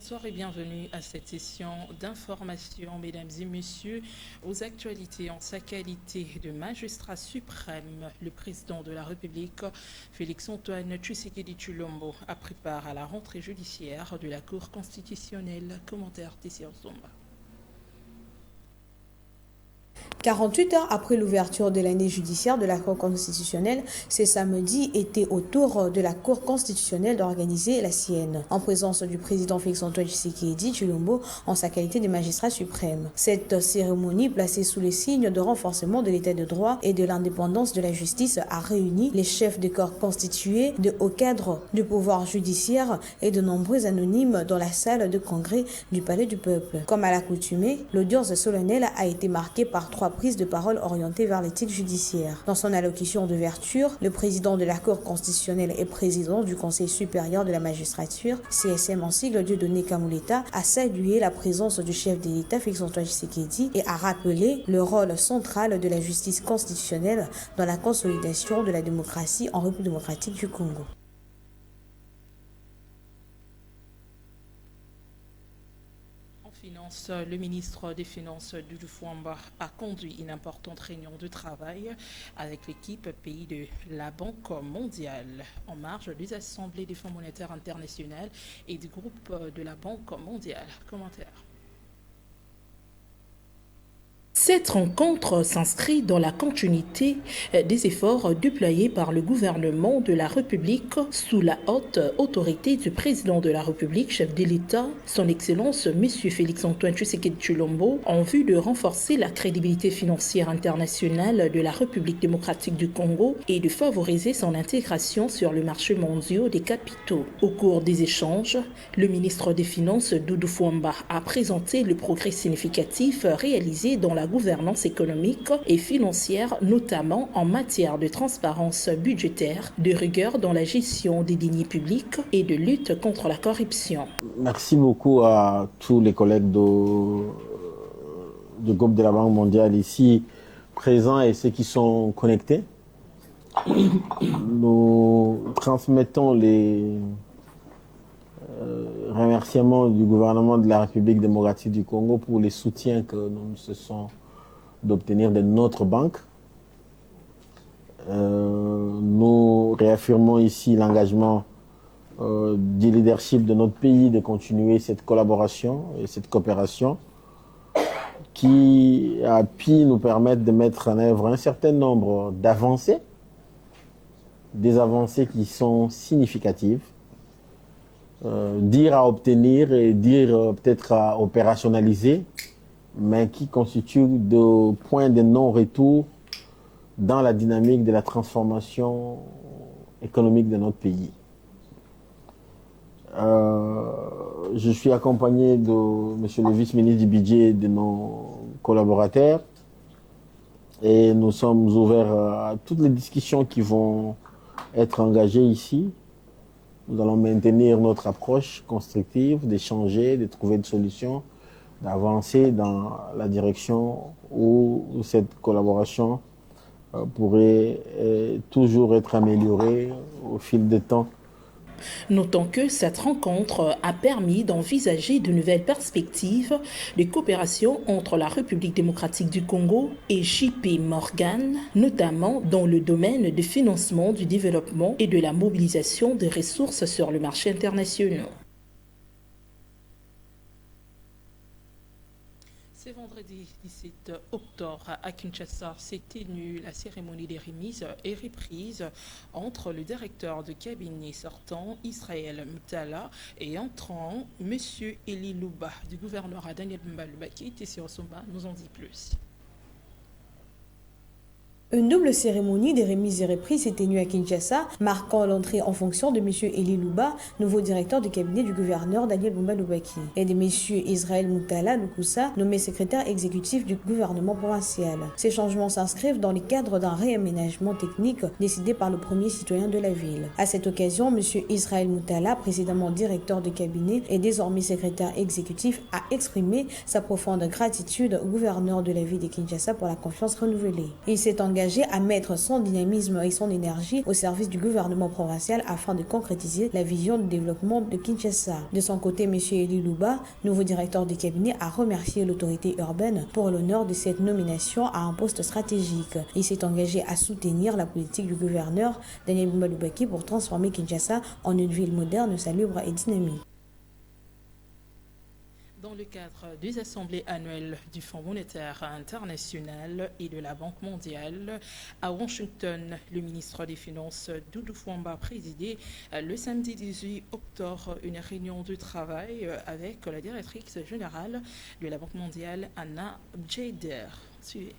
Bonsoir et bienvenue à cette session d'information, mesdames et messieurs, aux actualités en sa qualité de magistrat suprême. Le président de la République, Félix-Antoine Tshisekedi Tshilombo, a pris part à la rentrée judiciaire de la Cour constitutionnelle. Commentaire Tessir Zomba. 48 heures après l'ouverture de l'année judiciaire de la Cour constitutionnelle, ce samedi était au tour de la Cour constitutionnelle d'organiser la sienne, en présence du président Félix-Antoine Tshisekedi Tshilombo en sa qualité de magistrat suprême. Cette cérémonie, placée sous les signes de renforcement de l'état de droit et de l'indépendance de la justice, a réuni les chefs de corps constitués, de hauts cadres du pouvoir judiciaire et de nombreux anonymes dans la salle de congrès du Palais du Peuple. Comme à l'accoutumée, l'audience solennelle a été marquée par 3 prises de parole orientées vers l'éthique judiciaire. Dans son allocution d'ouverture, le président de la Cour constitutionnelle et président du Conseil supérieur de la magistrature, CSM en sigle Dieudonné Kamuleta, a salué la présence du chef de l'État Félix-Antoine Tshisekedi et a rappelé le rôle central de la justice constitutionnelle dans la consolidation de la démocratie en République démocratique du Congo. Le ministre des Finances, Doudou Fouamba, a conduit une importante réunion de travail avec l'équipe pays de la Banque mondiale en marge des assemblées des Fonds monétaires internationaux et du groupe de la Banque mondiale. Commentaire. Cette rencontre s'inscrit dans la continuité des efforts déployés par le gouvernement de la République sous la haute autorité du président de la République, chef de l'État, son Excellence M. Félix-Antoine Tshisekedi Tshilombo, en vue de renforcer la crédibilité financière internationale de la République démocratique du Congo et de favoriser son intégration sur le marché mondial des capitaux. Au cours des échanges, le ministre des Finances, Doudou Fouamba, a présenté le progrès significatif réalisé dans la gouvernance économique et financière, notamment en matière de transparence budgétaire, de rigueur dans la gestion des deniers publics et de lutte contre la corruption. Merci beaucoup à tous les collègues du groupe de la Banque mondiale ici présents et ceux qui sont connectés. Nous transmettons les remerciements du gouvernement de la République démocratique du Congo pour les soutiens que nous cessons d'obtenir de notre banque. Nous réaffirmons ici l'engagement du leadership de notre pays de continuer cette collaboration et cette coopération qui a pu nous permettre de mettre en œuvre un certain nombre d'avancées, des avancées qui sont significatives, dire à obtenir et dire peut-être à opérationnaliser, mais qui constituent de points de non-retour dans la dynamique de la transformation économique de notre pays. Je suis accompagné de monsieur le vice-ministre du budget et de nos collaborateurs et nous sommes ouverts à toutes les discussions qui vont être engagées ici. Nous allons maintenir notre approche constructive, d'échanger, de trouver des solutions, d'avancer dans la direction où cette collaboration pourrait toujours être améliorée au fil du temps. Notons que cette rencontre a permis d'envisager de nouvelles perspectives de coopération entre la République démocratique du Congo et JP Morgan, notamment dans le domaine du financement du développement et de la mobilisation des ressources sur le marché international. Ce vendredi 17 octobre à Kinshasa s'est tenue la cérémonie des remises et reprises entre le directeur de cabinet sortant Israël Moutala et entrant M. Eli Louba du gouvernorat Daniel Mbaloubaki. Tessir Zomba nous en dit plus. Une double cérémonie des remises et reprises s'est tenue à Kinshasa, marquant l'entrée en fonction de M. Eli Louba, nouveau directeur du cabinet du gouverneur Daniel Mbaloubaki, et de M. Israël Moutala Lukusa, nommé secrétaire exécutif du gouvernement provincial. Ces changements s'inscrivent dans le cadre d'un réaménagement technique décidé par le premier citoyen de la ville. À cette occasion, M. Israël Moutala, précédemment directeur de cabinet et désormais secrétaire exécutif, a exprimé sa profonde gratitude au gouverneur de la ville de Kinshasa pour la confiance renouvelée. Il s'est engagé engagé à mettre son dynamisme et son énergie au service du gouvernement provincial afin de concrétiser la vision de développement de Kinshasa. De son côté, M. Eli Louba, nouveau directeur du cabinet, a remercié l'autorité urbaine pour l'honneur de cette nomination à un poste stratégique. Il s'est engagé à soutenir la politique du gouverneur Daniel Bumba Lubaki pour transformer Kinshasa en une ville moderne, salubre et dynamique. Dans le cadre des assemblées annuelles du Fonds monétaire international et de la Banque mondiale à Washington, le ministre des Finances Doudou Fwamba a présidé le samedi 18 octobre une réunion de travail avec la directrice générale de la Banque mondiale, Anna Bjeider. Suivez.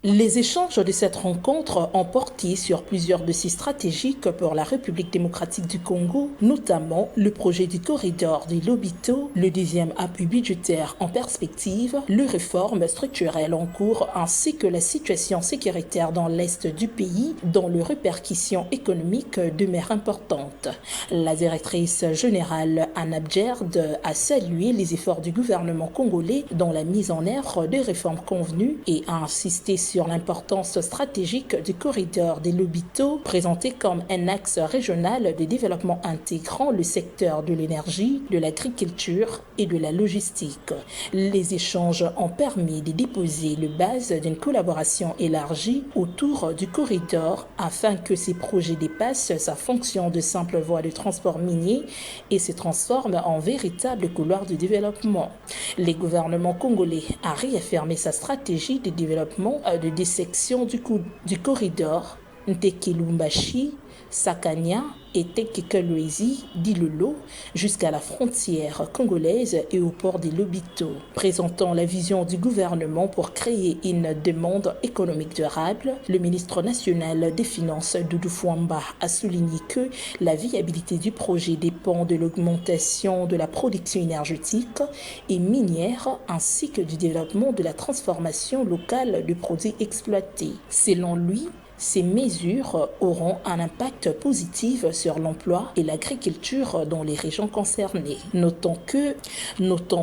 Les échanges de cette rencontre ont porté sur plusieurs dossiers stratégiques pour la République démocratique du Congo, notamment le projet du corridor des Lobito, le deuxième appui budgétaire en perspective, les réformes structurelles en cours ainsi que la situation sécuritaire dans l'est du pays dont les répercussions économiques demeurent importantes. La directrice générale Anna Bjeider a salué les efforts du gouvernement congolais dans la mise en œuvre des réformes convenues et a insisté sur l'importance stratégique du corridor des Lobito, présenté comme un axe régional de développement intégrant le secteur de l'énergie, de l'agriculture et de la logistique. Les échanges ont permis de déposer les bases d'une collaboration élargie autour du corridor afin que ces projets dépassent sa fonction de simple voie de transport minier et se transforment en véritable couloir de développement. Le gouvernement congolais a réaffirmé sa stratégie de développement de dissection du corridor Ntekelumbashi, Sakania et Tekekolwezi d'Ilolo jusqu'à la frontière congolaise et au port des Lobito, présentant la vision du gouvernement pour créer une demande économique durable. Le ministre national des Finances Doudou Fwamba a souligné que la viabilité du projet dépend de l'augmentation de la production énergétique et minière ainsi que du développement de la transformation locale de produits exploités. Selon lui, ces mesures auront un impact positif sur l'emploi et l'agriculture dans les régions concernées. Notons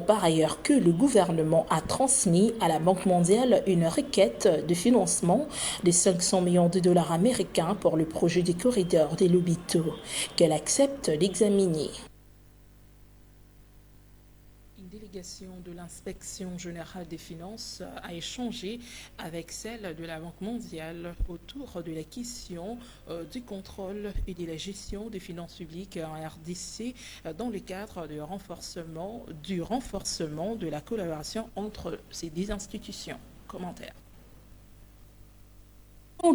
par ailleurs que le gouvernement a transmis à la Banque mondiale une requête de financement de 500 millions de dollars américains pour le projet du corridor des Lobito, qu'elle accepte d'examiner. La délégation de l'inspection générale des finances a échangé avec celle de la Banque mondiale autour de la question du contrôle et de la gestion des finances publiques en RDC dans le cadre du renforcement de la collaboration entre ces deux institutions. Commentaire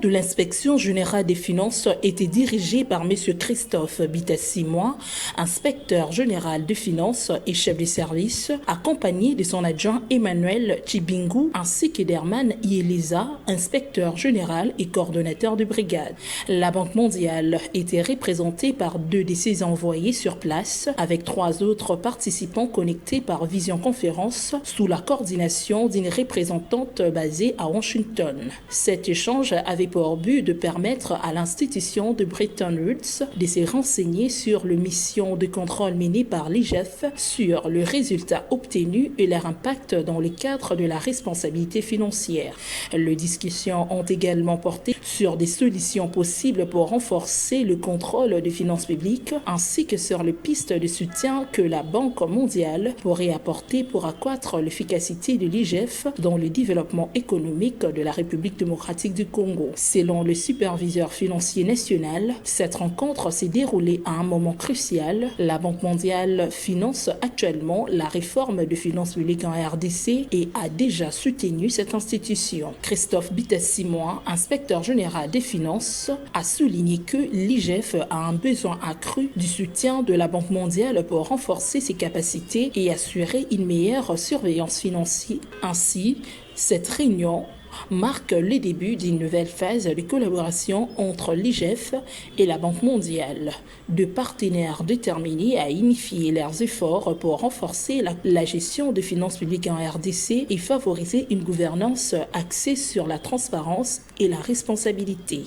de l'inspection générale des finances était dirigé par M. Christophe Bitassimwa, inspecteur général des finances et chef de service, accompagné de son adjoint Emmanuel Chibingu ainsi que d'Herman Yeleza, inspecteur général et coordonnateur de brigade. La Banque mondiale était représentée par 2 de ses envoyés sur place avec 3 autres participants connectés par visioconférence sous la coordination d'une représentante basée à Washington. Cet échange avait pour but de permettre à l'institution de Bretton Woods de se renseigner sur les missions de contrôle menées par l'IGF, sur les résultats obtenus et leur impact dans le cadre de la responsabilité financière. Les discussions ont également porté sur des solutions possibles pour renforcer le contrôle des finances publiques ainsi que sur les pistes de soutien que la Banque mondiale pourrait apporter pour accroître l'efficacité de l'IGF dans le développement économique de la République démocratique du Congo. Selon le superviseur financier national, cette rencontre s'est déroulée à un moment crucial. La Banque mondiale finance actuellement la réforme de finances publiques en RDC et a déjà soutenu cette institution. Christophe Bitassimwa, inspecteur général des finances, a souligné que l'IGF a un besoin accru du soutien de la Banque mondiale pour renforcer ses capacités et assurer une meilleure surveillance financière. Ainsi, cette réunion marque le début d'une nouvelle phase de collaboration entre l'IGF et la Banque mondiale, 2 partenaires déterminés à unifier leurs efforts pour renforcer la gestion des finances publiques en RDC et favoriser une gouvernance axée sur la transparence et la responsabilité.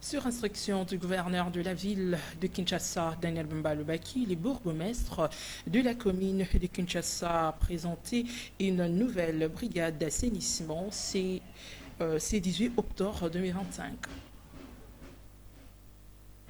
Sur instruction du gouverneur de la ville de Kinshasa, Daniel Bemba Lubaki, les bourgmestres de la commune de Kinshasa a présenté une nouvelle brigade d'assainissement. C'est 18 octobre 2025.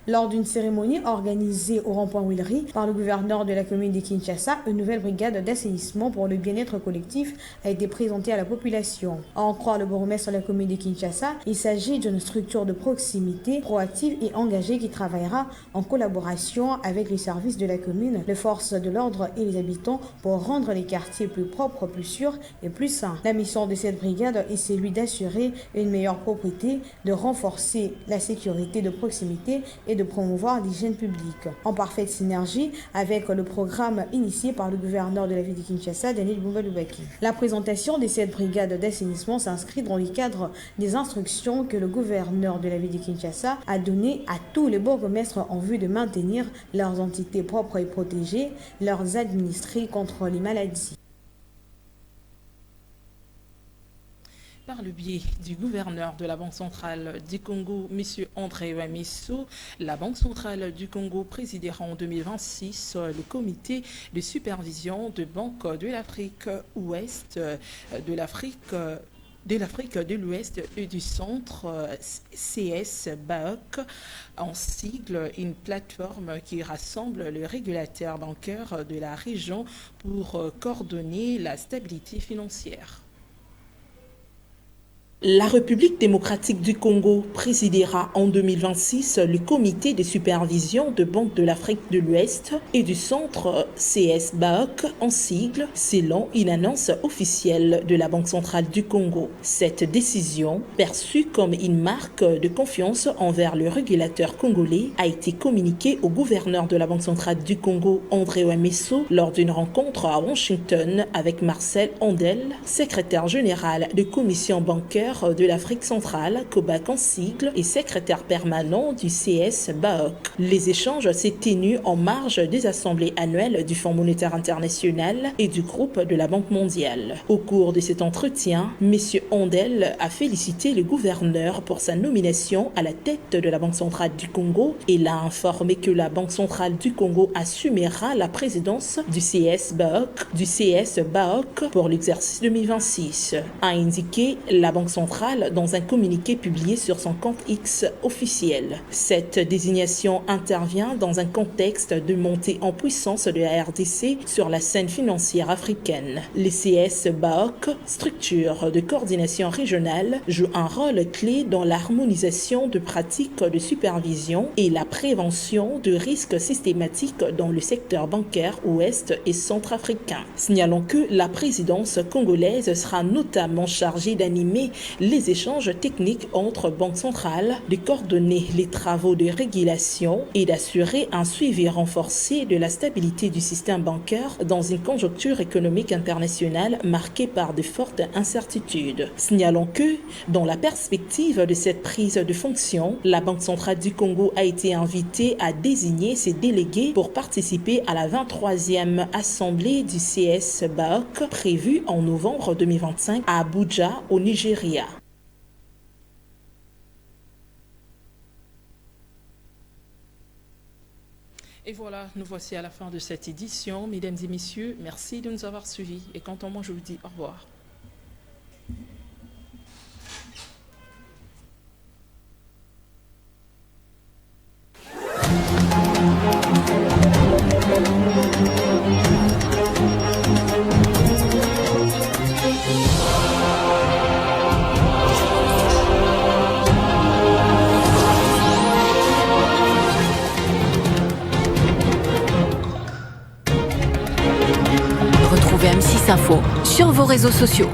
Lors d'une cérémonie organisée au rond-point Willery par le gouverneur de la commune de Kinshasa, une nouvelle brigade d'assainissement pour le bien-être collectif a été présentée à la population. À en croire le bourgmestre de la commune de Kinshasa, il s'agit d'une structure de proximité proactive et engagée qui travaillera en collaboration avec les services de la commune, les forces de l'ordre et les habitants pour rendre les quartiers plus propres, plus sûrs et plus sains. La mission de cette brigade est celui d'assurer une meilleure propreté, de renforcer la sécurité de proximité et de promouvoir l'hygiène publique, en parfaite synergie avec le programme initié par le gouverneur de la ville de Kinshasa, Daniel Bemba Lubaki. La présentation de cette brigade d'assainissement s'inscrit dans le cadre des instructions que le gouverneur de la ville de Kinshasa a données à tous les bourgmestres en vue de maintenir leurs entités propres et protégées, leurs administrés contre les maladies. Par le biais du gouverneur de la Banque centrale du Congo, M. André Wamisso, la Banque centrale du Congo présidera en 2026 le comité de supervision de Banque de l'Afrique Ouest, de l'Afrique de l'Ouest et du Centre, CS-BAOC, en sigle, une plateforme qui rassemble les régulateurs bancaires de la région pour coordonner la stabilité financière. La République démocratique du Congo présidera en 2026 le comité de supervision de Banque de l'Afrique de l'Ouest et du Centre CS-BAOC en sigle, selon une annonce officielle de la Banque centrale du Congo. Cette décision, perçue comme une marque de confiance envers le régulateur congolais, a été communiquée au gouverneur de la Banque centrale du Congo, André Wamisso, lors d'une rencontre à Washington avec Marcel Andel, secrétaire général de commission bancaire de l'Afrique centrale, COBAC en sigle, et secrétaire permanent du CS-BAOC. Les échanges s'est tenus en marge des assemblées annuelles du Fonds monétaire international et du groupe de la Banque mondiale. Au cours de cet entretien, M. Andel a félicité le gouverneur pour sa nomination à la tête de la Banque centrale du Congo et l'a informé que la Banque centrale du Congo assumera la présidence du CS-BAOC pour l'exercice 2026, a indiqué la Banque centrale dans un communiqué publié sur son compte X officiel. Cette désignation intervient dans un contexte de montée en puissance de la RDC sur la scène financière africaine. Les CS-BAOC, structure de coordination régionale, jouent un rôle clé dans l'harmonisation de pratiques de supervision et la prévention de risques systématiques dans le secteur bancaire ouest et centrafricain. Signalons que la présidence congolaise sera notamment chargée d'animer les échanges techniques entre banques centrales, de coordonner les travaux de régulation et d'assurer un suivi renforcé de la stabilité du système bancaire dans une conjoncture économique internationale marquée par de fortes incertitudes. Signalons que, dans la perspective de cette prise de fonction, la Banque centrale du Congo a été invitée à désigner ses délégués pour participer à la 23e assemblée du CS-BAOC prévue en novembre 2025 à Abuja, au Nigeria. Et voilà, nous voici à la fin de cette édition. Mesdames et messieurs, merci de nous avoir suivis. Et quant à moi, je vous dis au revoir. Retrouvez M6 Info sur vos réseaux sociaux.